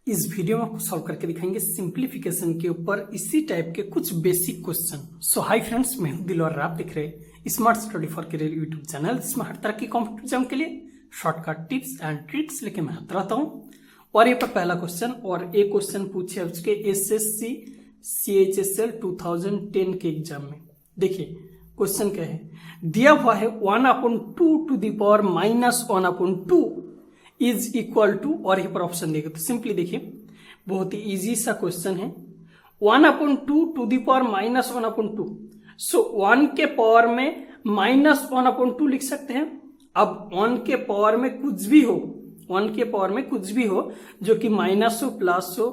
इस वीडियो में आपको सॉल्व करके दिखाएंगे सिंप्लीफिकेशन के ऊपर इसी टाइप के कुछ बेसिक क्वेश्चन। सो हाय फ्रेंड्स, मैं हूं दिल और आप देख रहे smart study for career YouTube channel, जिसमें हर तरह की कॉम्पिटिटिव एग्जाम के लिए शॉर्टकट टिप्स एंड ट्रिक्स लेके मैं हाथ रहता हूँ। और ये पर पहला क्वेश्चन और एक क्वेश्चन पूछे उसके SSC CHSL 2010 के एग्जाम में। देखिए क्वेश्चन क्या है, दिया हुआ है 1/2 to the power -1/2 is equal to, और यहाँ पर ऑप्शन देगा तो सिंपली देखिए बहुत ही इजी सा क्वेश्चन है। 1/2 टू द पावर -1/2, सो 1 के पावर में -1/2 लिख सकते हैं। अब 1 के पावर में कुछ भी हो, 1 के पावर में कुछ भी हो जो कि माइनस हो प्लस हो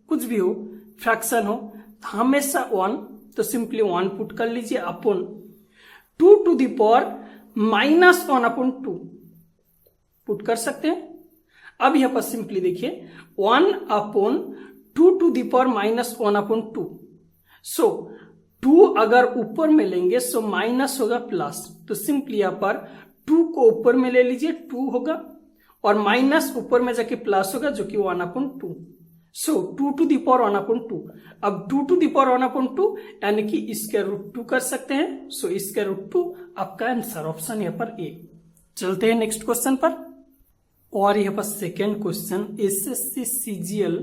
कुछ भी हो, फ्रैक्शन हो, हमेशा 1, तो सिंपली 1 पुट कर लीजिए upon 2 to the power -1/2 put कर सकते हैं। अब यहां पर सिंपली देखिए 1/2 टू द पावर -1/2, सो 2 अगर ऊपर में लेंगे सो माइनस होगा प्लस, तो सिंपली यहां पर 2 को ऊपर में ले लीजिए 2 होगा और माइनस ऊपर में जाके प्लस होगा जो कि 1/2, सो 2 टू द पावर 1/2। अब 2 टू द पावर 1/2 यानी कि इसके √2 कर सकते हैं, सो इसके √2 आपका आंसर ऑप्शन यहाँ पर ए। चलते हैं नेक्स्ट क्वेश्चन पर। और यहाँ पर सेकेंड क्वेश्चन SSC CGL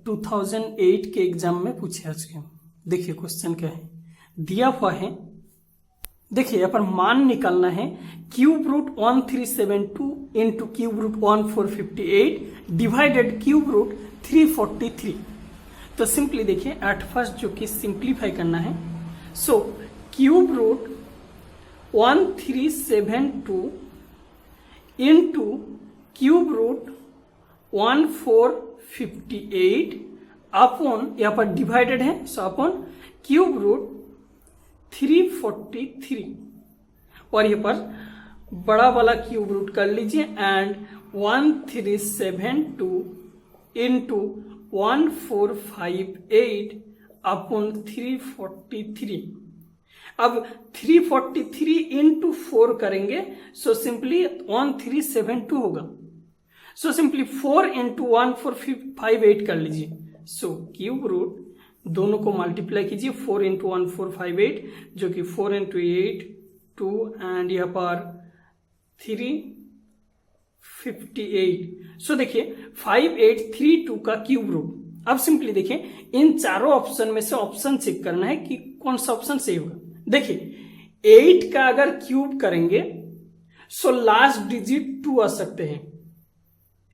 2008 के एग्जाम में पूछे आज के। देखिए क्वेश्चन क्या है, दिया हुआ है, देखिए यहाँ पर मान निकालना है cube root 1372 into cube root 1458 divided cube root 343। तो सिंपली देखिए एट फर्स्ट जो कि सिंप्लीफाई करना है, so cube root 1372 into cube root 1458 upon, यहाँ पर डिवाइडेड है सो अपॉन क्यूब रूट 343, और यहाँ पर बड़ा वाला क्यूब रूट कर लीजिए एंड 1372 इंटू 1458 अपॉन 343। अब 343 इंटू 4 करेंगे सो सिंपली 1372 होगा, सो सिंपली 4 इंटू 1458 कर लीजिए, सो क्यूब रूट दोनों को मल्टीप्लाई कीजिए 4 इंटू 1458 जो कि 4 इंटू 8 2 एंड यहाँ पर 358, सो देखिए 5832 का क्यूब रूट। अब सिंपली देखिए इन चारों ऑप्शन में से ऑप्शन चेक करना है कि कौन सा ऑप्शन सही होगा। देखिए 8 का अगर क्यूब करेंगे सो लास्ट डिजिट 2 आ सकते हैं,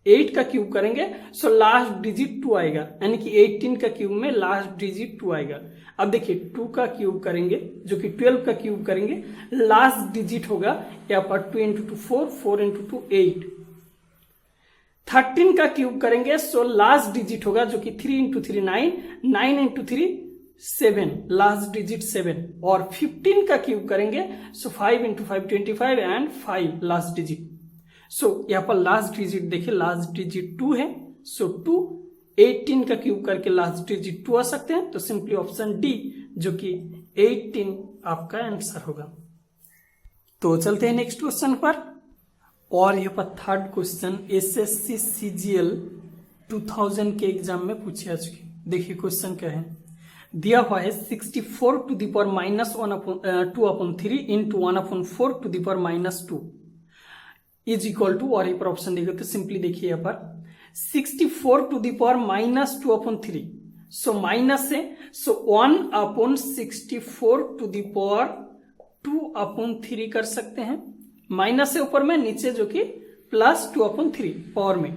8 का क्यूब करेंगे सो लास्ट डिजिट 2 आएगा, यानी कि 18 का क्यूब में लास्ट डिजिट 2 आएगा। अब देखिए 2 का क्यूब करेंगे जो कि 12 का क्यूब करेंगे, लास्ट डिजिट होगा यहाँ पर 2 इंटू 2 4, 4 इंटू 2 8। 13 का क्यूब करेंगे सो लास्ट डिजिट होगा जो कि 3 इंटू 3 9, 9 इंटू 3 7, लास्ट डिजिट 7। और 15 का क्यूब करेंगे सो 5 इंटू 5 25 एंड 5 लास्ट डिजिट, सो यहाँ पर लास्ट डिजिट देखिए लास्ट डिजिट 2 है, सो 2 18 का क्यूब करके लास्ट डिजिट 2 आ सकते हैं, तो सिंपली ऑप्शन डी जो कि 18 आपका आंसर होगा। तो चलते हैं नेक्स्ट क्वेश्चन पर। और यहाँ पर थर्ड क्वेश्चन SSC CGL 2000 के एग्जाम में पूछे आ चुके। देखिए क्वेश्चन क्या है, दिया हुआ है 64 to the power -2/3 into 1/4 to the power -2 is equal to, और यहाँ पर ऑप्शन देगा तो सिंपली देखिए यहाँ पर 64 to the power -2/3, so minus है सो 1/64 टू द पावर 2/3 कर सकते हैं, माइनस है ऊपर में, नीचे जो कि प्लस 2/3 पावर में,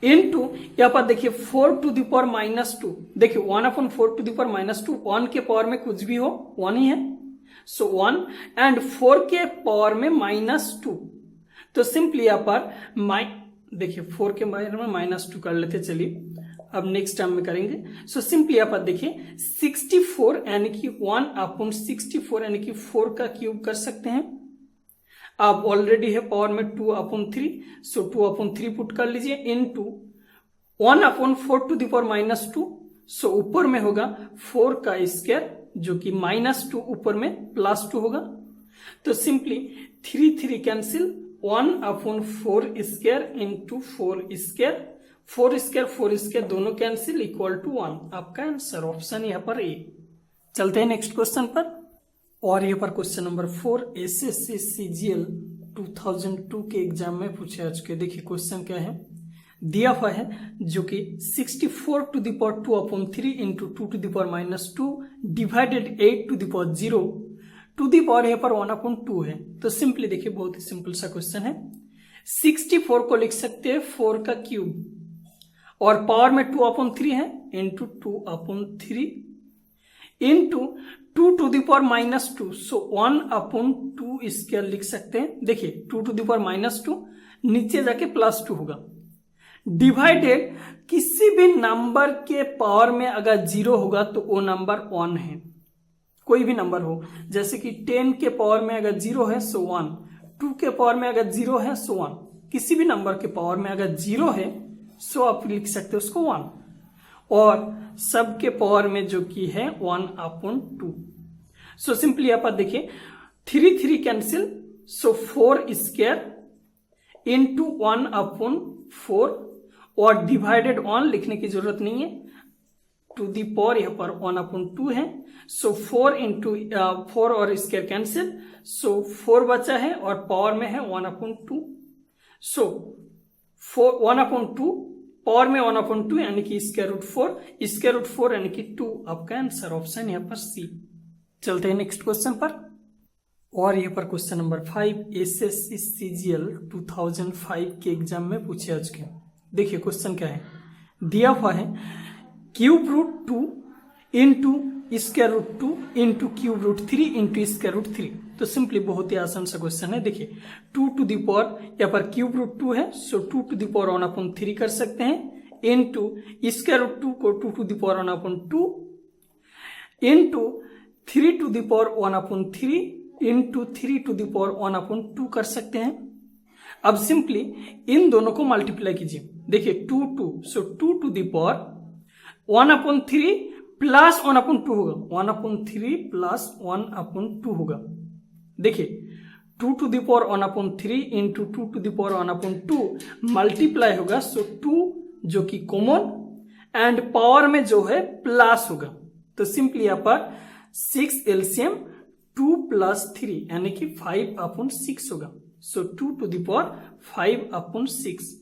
इनटू यहाँ पर देखिए 4 टू द पावर -2, देखिए 1/4 टू द पावर -2, 1 के पावर में कुछ भी हो 1 ही है, सो 1 एंड 4 के पावर में -2, तो सिंपली यहाँ पर देखिए 4 के पावर में -2 कर लेते, चलिए अब नेक्स्ट टर्म में करेंगे। सो सिंपली यहाँ पर देखिए 64 यानी कि 1/64 यानी कि 4 का क्यूब कर सकते हैं। अब ऑलरेडी है पावर में 2/3, सो 2/3 पुट कर लीजिए इनटू 1/4 टू द पावर -2, सो ऊपर में होगा 4 का स्क्वायर जो कि -2 ऊपर में +2 होगा, तो simply 3 3 cancel 1/4 square into 4 square 4 square दोनों कैंसिल इक्वल टू 1। आपका आंसर ऑप्शन यहाँ पर ए। चलते हैं नेक्स्ट क्वेश्चन पर। और यहाँ पर क्वेश्चन नंबर 4 एसएससी सीजीएल 2002 के एग्जाम में पूछे आ चुके। देखिए क्वेश्चन क्या है, दिया हुआ है जो कि 64 to the power 2/3 into 2 to the power -2 divided 8 to the power 0 to the power यहाँ पर 1/2 है। तो सिंपली देखिए बहुत ही सिंपल सा क्वेश्चन है। 64 को लिख सकते हैं 4 का क्यूब और पावर में 2/3 है into 2/3 into 2 to the power -2 so 1/2 square लिख सकते हैं। देखिए 2 टू द पावर -2 नीचे जाके +2 होगा डिवाइडेड किसी भी नंबर के पावर में अगर 0 होगा तो वो नंबर 1 है। कोई भी नंबर हो, जैसे कि 10 के पावर में अगर 0 है सो 1, 2 के पावर में अगर 0 है सो 1, किसी भी नंबर के पावर में अगर 0 है सो आप लिख सकते हो उसको 1, और सब के पावर में जो कि है 1/2। सो सिंपली आप देखिए 3 कैंसिल सो 4 स्क्वायर इंटू 1/4 और डिवाइडेड 1 लिखने की जरूरत नहीं है, टू दी पावर यहाँ पर 1/2 है। सो 4 इंटू 4 और स्क्वायर कैंसिल सो 4 बचा है और पावर में है 1/2 सो 1/2 पावर में 1/2 यानी कि स्क्वायर रूट 4 यानी कि 2। आपका आंसर ऑप्शन यहाँ पर सी। चलते हैं नेक्स्ट क्वेश्चन पर। और यहाँ पर क्वेश्चन नंबर 5 एसएससी सीजीएल 2005 के एग्जाम में पूछे आ चुके। देखिए क्वेश्चन क्या है, दिया हुआ है cube root 2 into square root 2 into cube root 3 into square root 3। तो सिंपली बहुत ही आसान सा क्वेश्चन है। देखिए 2 टू द पावर यहाँ पर क्यूब रूट 2 है सो 2 टू द पावर 1/3 कर सकते हैं इंटू स्क्वायर रूट 2 को 2 to the power 1/2 into 3 to the power 1/3 into 3 to the power 1/2 कर सकते हैं। अब सिंपली इन दोनों को मल्टीप्लाई कीजिए। देखिए 2 so 2 to the power 1/3 plus 1/2 होगा, 1/3 प्लस 1/2 होगा। देखिए 2 to the power 1/3 into 2 to the power 1/2 multiply होगा सो 2 जो कि कॉमन एंड पावर में जो है प्लस होगा। तो सिंपली यहाँ पर 6 एलसीएम 2 + 3 यानी कि 5/6 होगा। So 2 to the power 5/6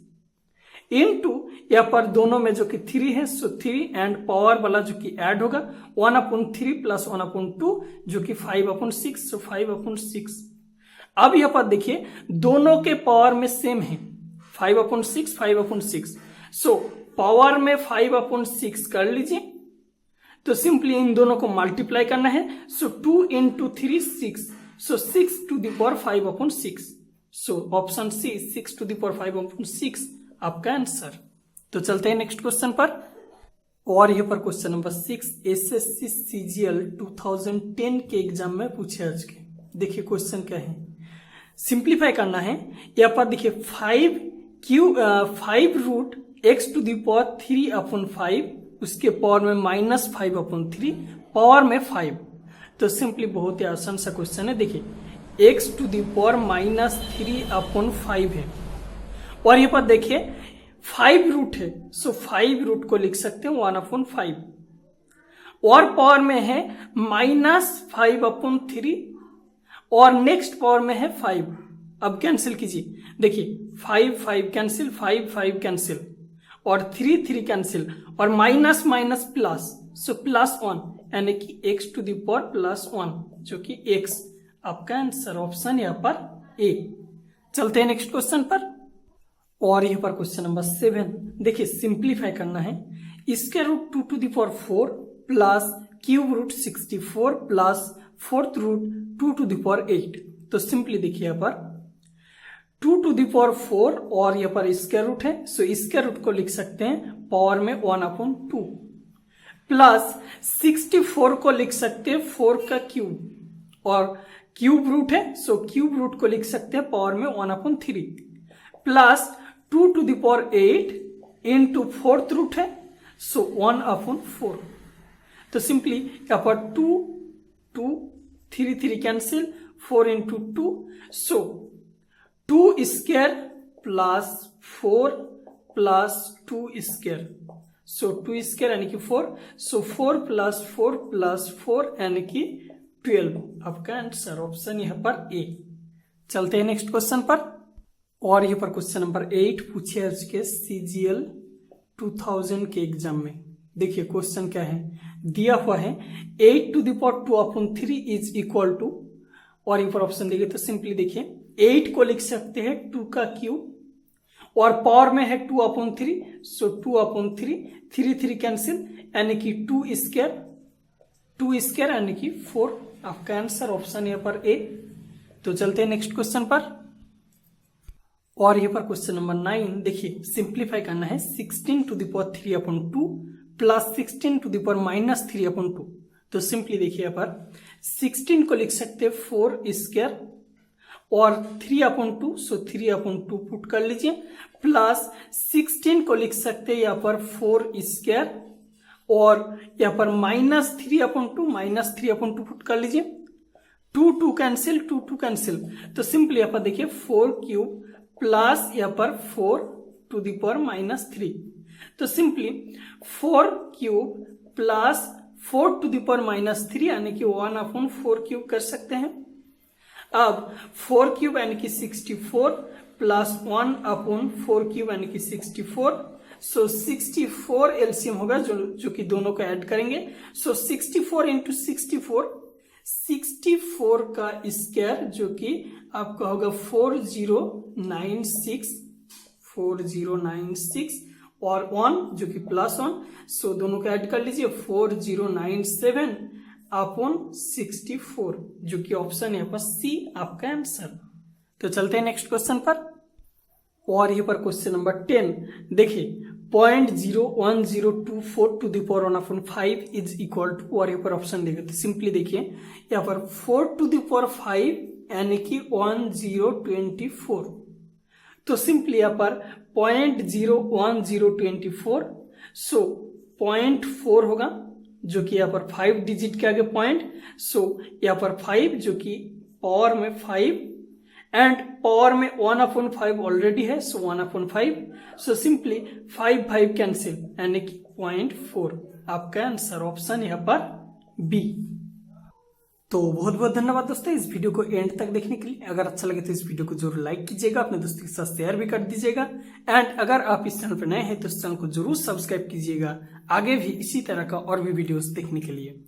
into यहाँ पर दोनों में जो कि 3 है सो 3 एंड पावर वाला जो कि ऐड होगा 1/3 प्लस 1/2 जो कि 5/6 सो 5/6। अब यहाँ पर देखिए दोनों के पावर में सेम है 5/6 सो पावर में 5/6 कर लीजिए। तो सिंपली इन दोनों को मल्टीप्लाई करना है so 2 into 3 6 so 6 to the power 5/6 so option C 6 to the power 5/6 आपका आंसर। तो चलते हैं नेक्स्ट क्वेश्चन पर। और यहाँ पर क्वेश्चन नंबर 6 एसएससी सीजीएल 2010 के एग्जाम में पूछे आ चुके। देखिए क्वेश्चन क्या है, सिंप्लीफाई करना है। यहाँ पर देखिए 5 root x to the power 3/5 उसके पावर में -5/3 पावर में 5। तो सिंपली बहुत ही आसान सा क्वेश्चन है। देखिए x टू द पावर -3/5 है और यहाँ पर देखिए 5 रूट है सो 5 रूट को लिख सकते हैं 1/5 और पावर में है -5/3 और नेक्स्ट पावर में है 5। अब कैंसिल कीजिए, देखिए 5 कैंसिल 5 कैंसिल और 3 कैंसिल और माइनस माइनस प्लस सो +1 यानी कि x टू द पावर +1 जो कि x। आपका आंसर ऑप्शन यहाँ पर ए। चलते हैं नेक्स्ट क्वेश्चन पर। और यहाँ पर क्वेश्चन नंबर 7 देखिए सिंप्लीफाई करना है। Square root 2 to the power 4 plus cube root 64 plus 4th root 2 to the power 8। तो सिंपली देखिए यहाँ पर 2 टू द पावर 4 और यहाँ पर स्क्वायर रूट है सो स्क्वायर रूट को लिख सकते हैं पावर में 1/2 प्लस 64 को लिख सकते हैं 4 का क्यूब और क्यूब रूट है सो क्यूब रूट को लिख सकते हैं पावर में 1/3 plus 2 to the power 8 into 4th root है सो 1/4। तो सिंपली यहाँ पर 2 3 cancel 4 into 2 so 2 square plus 4 plus 2 square, so 2 square यानी कि 4, सो 4 प्लस 4 प्लस 4 यानी कि 12। आपका आंसर ऑप्शन यहाँ पर ए। चलते हैं नेक्स्ट क्वेश्चन पर। और यहाँ पर क्वेश्चन नंबर 8 पूछे के CGL 2000 के एग्जाम में। देखिए क्वेश्चन क्या है, दिया हुआ है 8 to the power 2/3 is equal to, और यहाँ पर ऑप्शन देंगे तो सिंपली देखिए 8 को लिख सकते हैं 2 का क्यूब और पावर में है 2/3, सो 2/3, 3 3 कैंसिल यानी कि 2 स्क्वायर यानी कि 4। आपका आंसर ऑप्शन यहाँ पर ए। तो चलते हैं नेक्स्ट क्वेश्चन पर। और यहाँ पर क्वेश्चन नंबर 9 देखिए सिंप्लीफाई करना है 16 to the power 3/2 plus 16 to the power minus 3/2। तो सिंपली देखिए यहाँ पर 16 को लिख सकते हैं 4 स्क्वायर और 3/2, सो 3/2 पुट कर लीजिए, प्लस 16 को लिख सकते हैं यहाँ पर 4 स्क्वायर और यहाँ पर माइनस 3/2 पुट कर लीजिए, 2 कैंसिल, 2 कैंसिल। तो सिंपली यहाँ पर देखिए 4 क्यूब प्लस यहाँ पर 4 to the power माइनस 3। तो simply 4 cube plus 4 to the power minus 3 यानी कि 1/4 क्यूब कर सकते हैं। अब 4 क्यूब यानी कि 64 प्लस 1/4 क्यूब यानी कि 64, सो 64 एलसीएम होगा जो कि दोनों को ऐड करेंगे, सो 64 इंटू 64 का स्क्वायर जो कि आपका होगा 4096 और 1 जो कि प्लस 1, सो दोनों को ऐड कर लीजिए 4097/64 जो कि ऑप्शन है पर सी आपका आंसर। तो चलते हैं नेक्स्ट क्वेश्चन पर। और यहाँ पर क्वेश्चन नंबर 10 देखिए 0.01024 to the power 1/5 is equal to, और यहाँ पर ऑप्शन देगा तो सिंपली देखिए यहाँ पर 4 to the power 5 यानी कि 1024। तो सिंपली यहाँ पर 0.01024, सो 0.4 होगा जो कि यहाँ पर 5 डिजिट के आगे पॉइंट, सो यहाँ पर 5 जो कि पावर में 5 एंड पावर में 1/5 ऑलरेडी है, सो 1/5, सो सिंपली 5 कैंसिल यानी कि 0.4। आपका आंसर ऑप्शन यहाँ पर बी। तो बहुत बहुत धन्यवाद दोस्तों इस वीडियो को एंड तक देखने के लिए। अगर अच्छा लगे तो इस वीडियो को जरूर लाइक कीजिएगा, अपने दोस्तों के साथ शेयर भी कर दीजिएगा, एंड अगर आप इस चैनल पर नए हैं तो इस चैनल को जरूर सब्सक्राइब कीजिएगा आगे भी इसी तरह का और भी वीडियोस देखने के लिए।